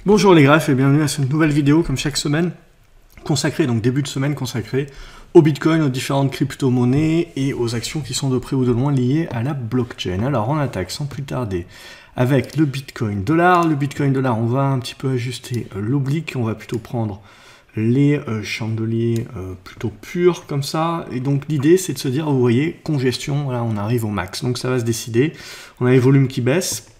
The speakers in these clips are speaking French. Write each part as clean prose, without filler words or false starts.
Bonjour les greffes et bienvenue à cette nouvelle vidéo comme chaque semaine consacrée, donc début de semaine consacrée au Bitcoin, aux différentes crypto-monnaies et aux actions qui sont de près ou de loin liées à la blockchain. Alors on attaque sans plus tarder avec le Bitcoin dollar. Le Bitcoin dollar, on va un petit peu ajuster l'oblique, on va plutôt prendre les chandeliers plutôt purs comme ça, et donc l'idée c'est de se dire, vous voyez, congestion, voilà, on arrive au max, donc ça va se décider, on a les volumes qui baissent.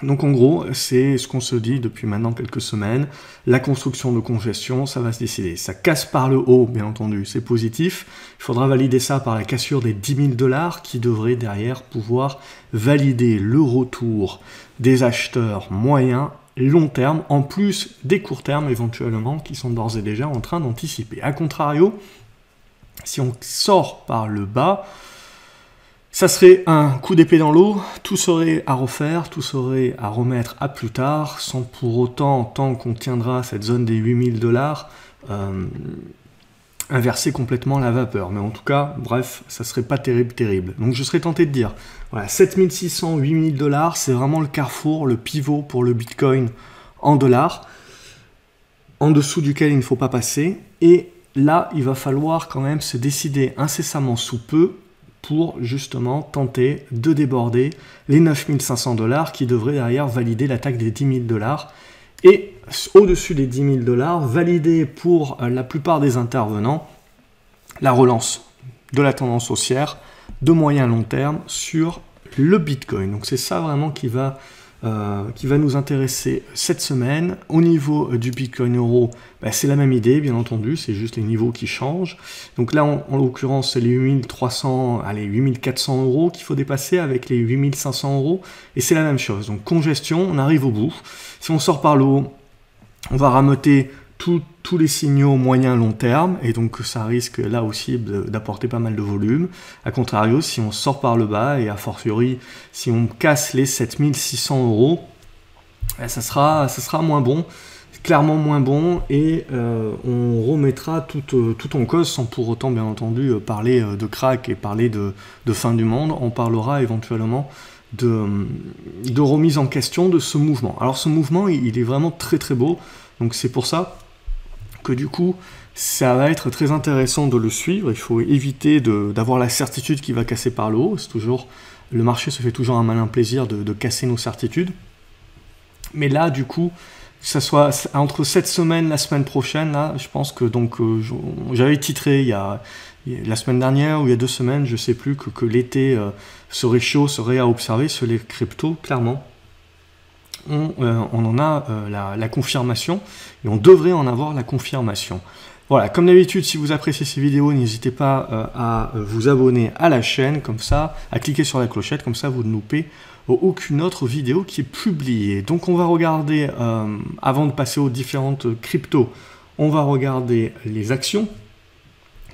Donc en gros, c'est ce qu'on se dit depuis maintenant quelques semaines, la construction de congestion, ça va se décider. Ça casse par le haut, bien entendu, c'est positif. Il faudra valider ça par la cassure des 10 000 $ qui devrait derrière pouvoir valider le retour des acheteurs moyens, long terme, en plus des courts termes éventuellement, qui sont d'ores et déjà en train d'anticiper. A contrario, si on sort par le bas, ça serait un coup d'épée dans l'eau, tout serait à refaire, tout serait à remettre à plus tard, sans pour autant, tant qu'on tiendra cette zone des 8 000 $, inverser complètement la vapeur. Mais en tout cas, bref, ça serait pas terrible. Donc je serais tenté de dire, voilà, 7 600, 8 000 $, c'est vraiment le carrefour, le pivot pour le Bitcoin en dollars, en dessous duquel il ne faut pas passer. Et là, il va falloir quand même se décider incessamment sous peu pour justement tenter de déborder les 9 500 $ qui devraient derrière valider l'attaque des 10 000 $. Et au-dessus des 10 000 $, valider pour la plupart des intervenants la relance de la tendance haussière de moyen long terme sur le Bitcoin. Donc c'est ça vraiment qui va nous intéresser cette semaine. Au niveau du Bitcoin euro, c'est la même idée, bien entendu, c'est juste les niveaux qui changent. Donc là, en l'occurrence, c'est les 8300, allez, 8400 € qu'il faut dépasser avec les 8500 €, et c'est la même chose. Donc congestion, on arrive au bout. Si on sort par le haut, on va rameuter tous les signaux moyen long terme, et donc ça risque là aussi d'apporter pas mal de volume. A contrario, si on sort par le bas, et a fortiori si on casse les 7600 €, ça sera moins bon, clairement moins bon, et on remettra tout en cause, sans pour autant bien entendu parler de crack et parler de fin du monde. On parlera éventuellement de remise en question de ce mouvement. Alors ce mouvement, il est vraiment très beau, donc c'est pour ça que du coup, ça va être très intéressant de le suivre. Il faut éviter d'avoir la certitude qu'il va casser par le haut. C'est toujours, le marché se fait toujours un malin plaisir de casser nos certitudes. Mais là, du coup, ça soit entre cette semaine, la semaine prochaine, là, je pense que donc j'avais titré la semaine dernière ou il y a 2 semaines, je sais plus, que l'été serait chaud, serait à observer sur les cryptos, clairement. On en a la confirmation, et on devrait en avoir la confirmation. Voilà, comme d'habitude, si vous appréciez ces vidéos, n'hésitez pas à vous abonner à la chaîne, comme ça, à cliquer sur la clochette, comme ça vous ne loupez aucune autre vidéo qui est publiée. Donc on va regarder, avant de passer aux différentes cryptos, on va regarder les actions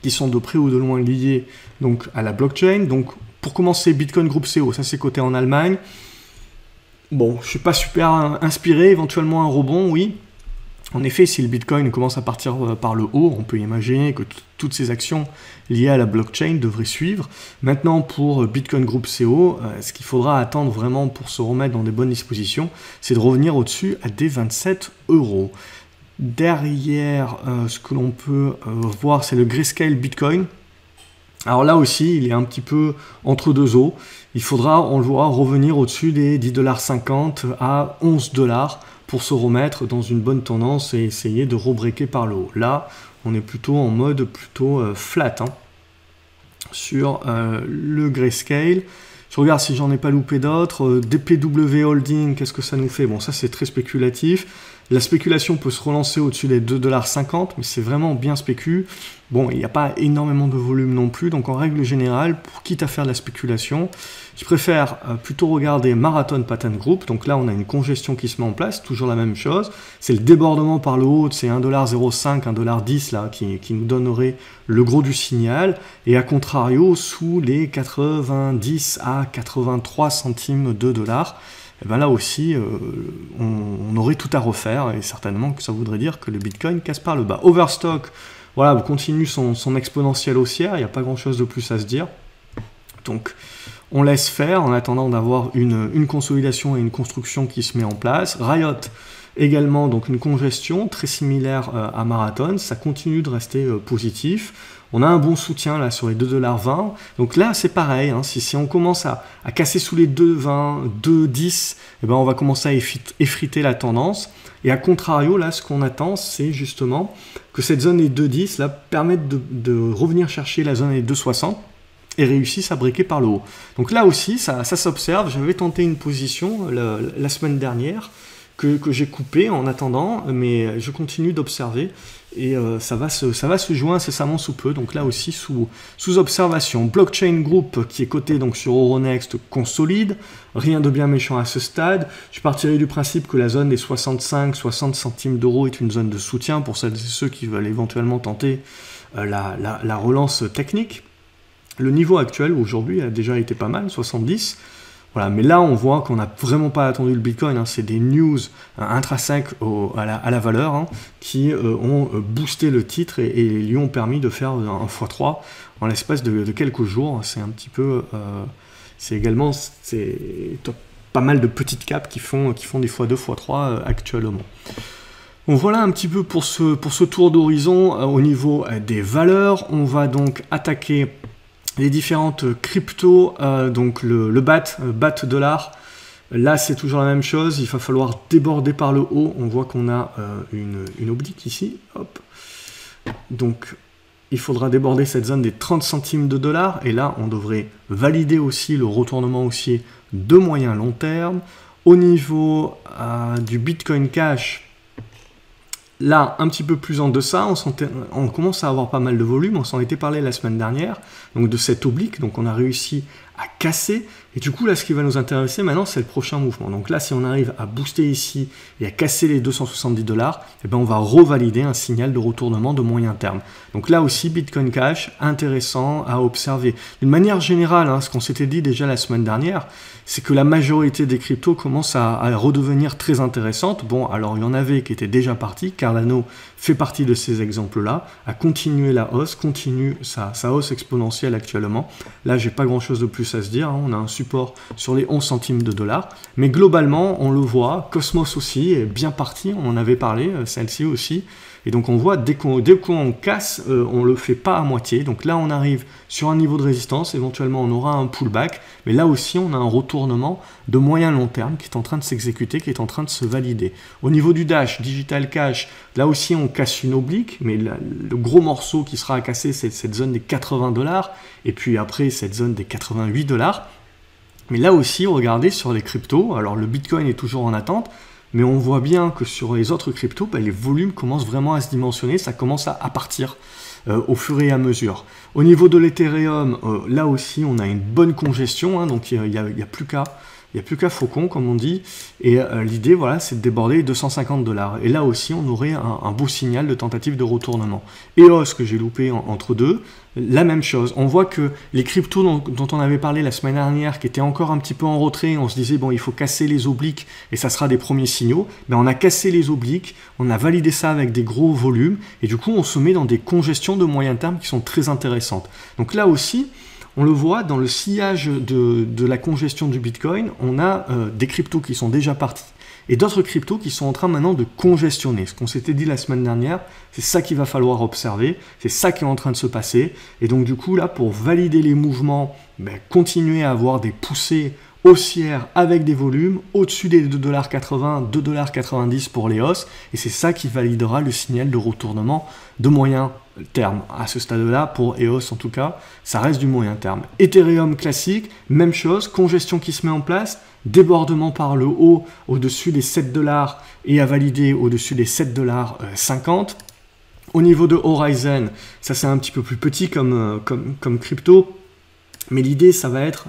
qui sont de près ou de loin liées donc, à la blockchain. Donc pour commencer, Bitcoin Group CO, ça c'est coté en Allemagne. Bon, je ne suis pas super inspiré, éventuellement un rebond, oui. En effet, si le Bitcoin commence à partir par le haut, on peut imaginer que toutes ces actions liées à la blockchain devraient suivre. Maintenant, pour Bitcoin Group CO, ce qu'il faudra attendre vraiment pour se remettre dans des bonnes dispositions, c'est de revenir au-dessus à des 27 €. Derrière, ce que l'on peut voir, c'est le Grayscale Bitcoin. Alors là aussi, il est un petit peu entre deux eaux. Il faudra, on le voit, revenir au-dessus des 10,50 $ à 11 $ pour se remettre dans une bonne tendance et essayer de rebreaker par le haut. Là, on est plutôt en mode flat sur le Grayscale. Je regarde si j'en ai pas loupé d'autres. DPW Holding, qu'est-ce que ça nous fait? Bon, ça c'est très spéculatif. La spéculation peut se relancer au-dessus des 2,50 $, mais c'est vraiment bien spécu. Bon, il n'y a pas énormément de volume non plus, donc en règle générale, quitte à faire de la spéculation, je préfère plutôt regarder Marathon Pattern Group. Donc là, on a une congestion qui se met en place, toujours la même chose. C'est le débordement par le haut, c'est 1,05 $, 1,10 $ là, qui nous donnerait le gros du signal. Et à contrario, sous les 90 à 83 centimes de dollars, et bien là aussi, on aurait tout à refaire, et certainement que ça voudrait dire que le Bitcoin casse par le bas. Overstock, voilà, continue son exponentielle haussière, il n'y a pas grand-chose de plus à se dire. Donc, on laisse faire en attendant d'avoir une consolidation et une construction qui se met en place. Riot, Également, donc une congestion très similaire à Marathon, ça continue de rester positif. On a un bon soutien là sur les 2,20 $. Donc là, c'est pareil, hein, si on commence à casser sous les 2,20, 2,10, eh ben on va commencer à effriter la tendance. Et à contrario, là, ce qu'on attend, c'est justement que cette zone des 2,10 là permette de revenir chercher la zone des 2,60 et réussisse à breaker par le haut. Donc là aussi, ça s'observe. J'avais tenté une position la semaine dernière que j'ai coupée en attendant, mais je continue d'observer. Et ça va se jouer incessamment sous peu, donc là aussi sous observation. Blockchain Group qui est coté donc sur Euronext consolide, rien de bien méchant à ce stade. Je partirai du principe que la zone des 65-60 centimes d'euros est une zone de soutien pour celles et ceux qui veulent éventuellement tenter la relance technique. Le niveau actuel aujourd'hui a déjà été pas mal, 70. Voilà, mais là, on voit qu'on n'a vraiment pas attendu le Bitcoin. Hein, c'est des news intrinsèques à la valeur hein, qui ont boosté le titre et lui ont permis de faire un x3 en l'espace de quelques jours. C'est un petit peu... c'est également pas mal de petites caps qui font des x2, x3 actuellement. Donc voilà un petit peu pour ce tour d'horizon au niveau des valeurs. On va donc attaquer les différentes cryptos, donc le BAT dollar, là c'est toujours la même chose, il va falloir déborder par le haut, on voit qu'on a une oblique ici, hop, donc il faudra déborder cette zone des 30 centimes de dollars, et là on devrait valider aussi le retournement haussier de moyen long terme. Au niveau du Bitcoin Cash, là, un petit peu plus en deçà, on commence à avoir pas mal de volume, on s'en était parlé la semaine dernière, donc de cette oblique, donc on a réussi à casser, et du coup là ce qui va nous intéresser maintenant c'est le prochain mouvement. Donc là si on arrive à booster ici et à casser les 270 $, eh ben on va revalider un signal de retournement de moyen terme. Donc là aussi Bitcoin Cash, intéressant à observer. D'une manière générale, hein, ce qu'on s'était dit déjà la semaine dernière, c'est que la majorité des cryptos commencent à redevenir très intéressantes. Bon, alors il y en avait qui étaient déjà partis, Cardano fait partie de ces exemples-là, a continué la hausse, continue sa hausse exponentielle actuellement. Là, j'ai pas grand-chose de plus à se dire, hein. On a un support sur les 11 centimes de dollars, mais globalement, on le voit, Cosmos aussi est bien parti, on en avait parlé, celle-ci aussi, et donc on voit, dès qu'on casse, on le fait pas à moitié, donc là on arrive sur un niveau de résistance, éventuellement on aura un pullback, mais là aussi on a un retournement de moyen long terme qui est en train de s'exécuter, qui est en train de se valider. Au niveau du Dash, Digital Cash, là aussi on casse une oblique, mais le gros morceau qui sera à casser c'est cette zone des 80 $, et puis après cette zone des 88 $. Mais là aussi, regardez sur les cryptos, alors le Bitcoin est toujours en attente, mais on voit bien que sur les autres cryptos, les volumes commencent vraiment à se dimensionner, ça commence à partir au fur et à mesure. Au niveau de l'Ethereum, là aussi, on a une bonne congestion, hein, donc il n'y a plus qu'à faucon, comme on dit, et l'idée, voilà, c'est de déborder les 250 $. Et là aussi, on aurait un beau signal de tentative de retournement. EOS, que j'ai loupé entre deux, la même chose. On voit que les cryptos dont on avait parlé la semaine dernière, qui étaient encore un petit peu en retrait, on se disait, bon, il faut casser les obliques, et ça sera des premiers signaux, mais on a cassé les obliques, on a validé ça avec des gros volumes, et du coup, on se met dans des congestions de moyen terme qui sont très intéressantes. Donc là aussi, on le voit dans le sillage de la congestion du Bitcoin, on a des cryptos qui sont déjà partis et d'autres cryptos qui sont en train maintenant de congestionner. Ce qu'on s'était dit la semaine dernière, c'est ça qu'il va falloir observer, c'est ça qui est en train de se passer. Et donc du coup là, pour valider les mouvements, continuer à avoir des poussées haussière avec des volumes au-dessus des 2,80 $, 2,90 $ pour les hausses, et c'est ça qui validera le signal de retournement de moyen terme. À ce stade-là, pour EOS en tout cas, ça reste du moyen terme. Ethereum classique, même chose, congestion qui se met en place, débordement par le haut au-dessus des 7 $ et à valider au-dessus des 7,50 $. Au niveau de Horizon, ça c'est un petit peu plus petit comme crypto. Mais l'idée, ça va être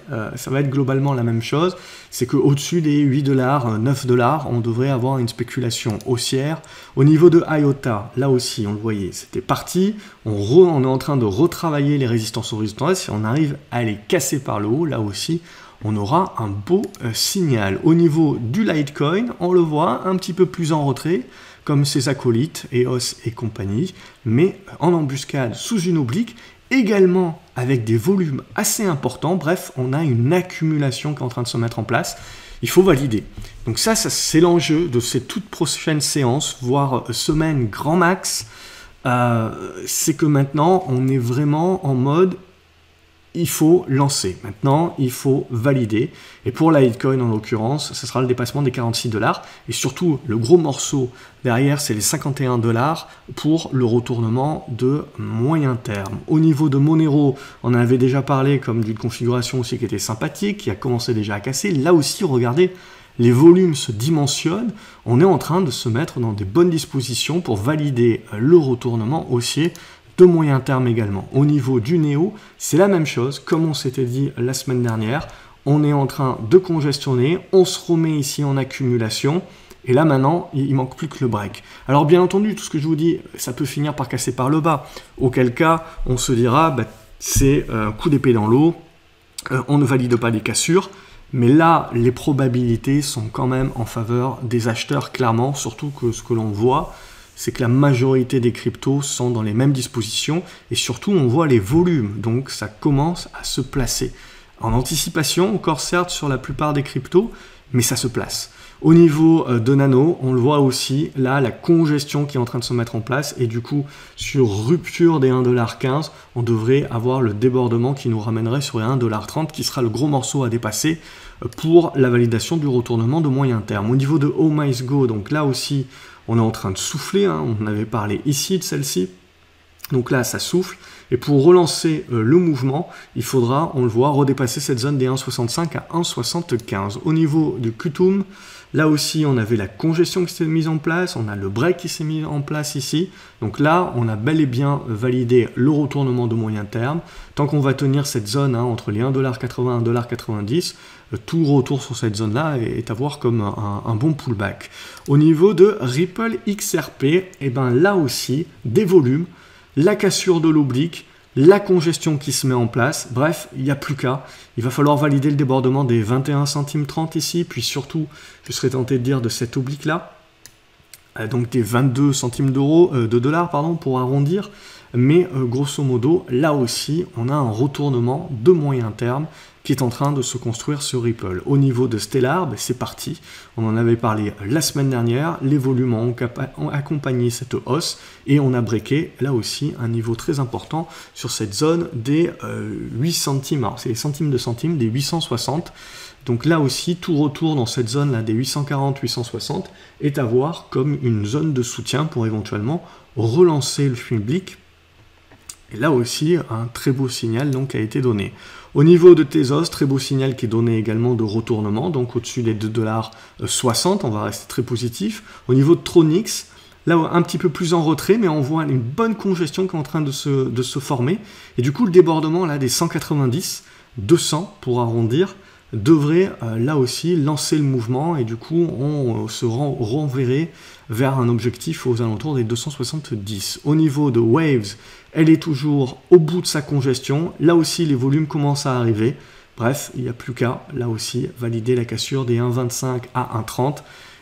globalement la même chose, c'est qu'au-dessus des 8 $, 9 $, on devrait avoir une spéculation haussière. Au niveau de IOTA, là aussi, on le voyait, c'était parti, on est en train de retravailler les résistances horizontales, si on arrive à les casser par le haut, là aussi, on aura un beau signal. Au niveau du Litecoin, on le voit un petit peu plus en retrait, comme ses acolytes, EOS et compagnie, mais en embuscade sous une oblique, également avec des volumes assez importants. Bref, on a une accumulation qui est en train de se mettre en place. il faut valider. Donc ça c'est l'enjeu de ces toutes prochaines séances, voire semaines grand max. C'est que maintenant, on est vraiment en mode, il faut lancer. Maintenant, il faut valider. Et pour la Litecoin, en l'occurrence, ce sera le dépassement des 46 $. Et surtout, le gros morceau derrière, c'est les 51 $ pour le retournement de moyen terme. Au niveau de Monero, on en avait déjà parlé comme d'une configuration aussi qui était sympathique, qui a commencé déjà à casser. Là aussi, regardez, les volumes se dimensionnent. On est en train de se mettre dans des bonnes dispositions pour valider le retournement haussier de moyen terme également. Au niveau du Néo, c'est la même chose, comme on s'était dit la semaine dernière, on est en train de congestionner, on se remet ici en accumulation, et là maintenant, il manque plus que le break. Alors bien entendu, tout ce que je vous dis, ça peut finir par casser par le bas, auquel cas, on se dira, bah, c'est un coup d'épée dans l'eau, on ne valide pas les cassures, mais là, les probabilités sont quand même en faveur des acheteurs, clairement, surtout que ce que l'on voit, c'est que la majorité des cryptos sont dans les mêmes dispositions et surtout on voit les volumes, donc ça commence à se placer. En anticipation, encore certes sur la plupart des cryptos, mais ça se place. Au niveau de Nano, on le voit aussi, là, la congestion qui est en train de se mettre en place et du coup, sur rupture des 1,15 $, on devrait avoir le débordement qui nous ramènerait sur les 1,30 $, qui sera le gros morceau à dépasser pour la validation du retournement de moyen terme. Au niveau de OhmyGo, donc là aussi, on est en train de souffler, hein, on avait parlé ici de celle-ci, donc là ça souffle, et pour relancer le mouvement, il faudra, on le voit, redépasser cette zone des 1,65 à 1,75. Au niveau du Qtum, là aussi on avait la congestion qui s'est mise en place, on a le break qui s'est mis en place ici, donc là on a bel et bien validé le retournement de moyen terme. Tant qu'on va tenir cette zone hein, entre les 1,80 $, 1,90 $, tout retour sur cette zone-là est à voir comme un bon pullback. Au niveau de Ripple XRP, et ben là aussi, des volumes, la cassure de l'oblique, la congestion qui se met en place, bref, il n'y a plus qu'à. Il va falloir valider le débordement des 21 centimes 30 ici, puis surtout, je serais tenté de dire de cette oblique-là, donc des 22 centimes de dollars, pardon, pour arrondir. Mais grosso modo, là aussi, on a un retournement de moyen terme qui est en train de se construire sur Ripple. Au niveau de Stellar, ben c'est parti. On en avait parlé la semaine dernière. Les volumes ont accompagné cette hausse et on a breaké là aussi un niveau très important sur cette zone des 8 centimes. Alors c'est les centimes de centimes, des 860. Donc là aussi, tout retour dans cette zone là des 840-860 est à voir comme une zone de soutien pour éventuellement relancer le public. Et là aussi, un très beau signal donc, a été donné. Au niveau de Tezos, très beau signal qui est donné également de retournement, donc au-dessus des 2,60 $, on va rester très positif. Au niveau de Tronix, là un petit peu plus en retrait, mais on voit une bonne congestion qui est en train de se former. Et du coup, le débordement là des 190, 200 pour arrondir, devrait là aussi lancer le mouvement et du coup on se renverrait vers un objectif aux alentours des 270. Au niveau de Waves, elle est toujours au bout de sa congestion, là aussi les volumes commencent à arriver, bref il n'y a plus qu'à là aussi valider la cassure des 1,25 à 1,30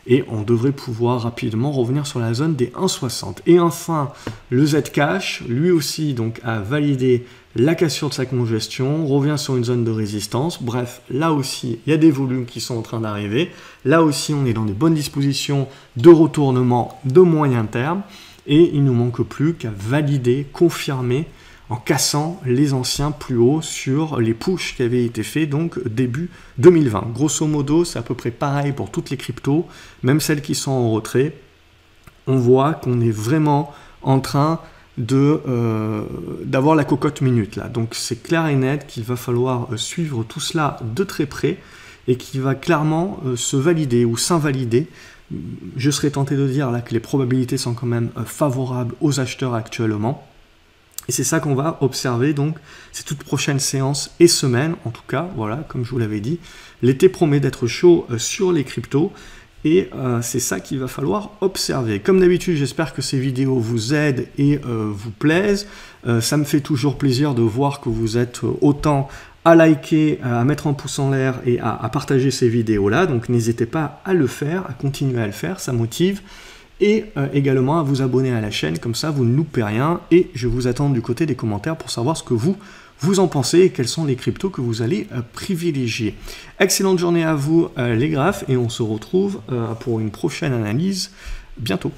et on devrait pouvoir rapidement revenir sur la zone des 1,60. Et enfin, le Zcash, lui aussi donc a validé la cassure de sa congestion, revient sur une zone de résistance. Bref, là aussi, il y a des volumes qui sont en train d'arriver. Là aussi, on est dans des bonnes dispositions de retournement de moyen terme. Et il ne nous manque plus qu'à valider, confirmer, en cassant les anciens plus hauts sur les pushs qui avaient été faits donc début 2020. Grosso modo, c'est à peu près pareil pour toutes les cryptos, même celles qui sont en retrait. On voit qu'on est vraiment en train d'avoir la cocotte minute là. Donc c'est clair et net qu'il va falloir suivre tout cela de très près et qu'il va clairement se valider ou s'invalider. Je serais tenté de dire là que les probabilités sont quand même favorables aux acheteurs actuellement. Et c'est ça qu'on va observer donc ces toutes prochaines séances et semaines, en tout cas, voilà, comme je vous l'avais dit. L'été promet d'être chaud sur les cryptos et c'est ça qu'il va falloir observer. Comme d'habitude, j'espère que ces vidéos vous aident et vous plaisent. Ça me fait toujours plaisir de voir que vous êtes autant à liker, à mettre un pouce en l'air et à partager ces vidéos-là. Donc n'hésitez pas à le faire, à continuer à le faire, ça motive. Et également à vous abonner à la chaîne, comme ça vous ne loupez rien. Et je vous attends du côté des commentaires pour savoir ce que vous vous en pensez et quels sont les cryptos que vous allez privilégier. Excellente journée à vous les graphes et on se retrouve pour une prochaine analyse bientôt.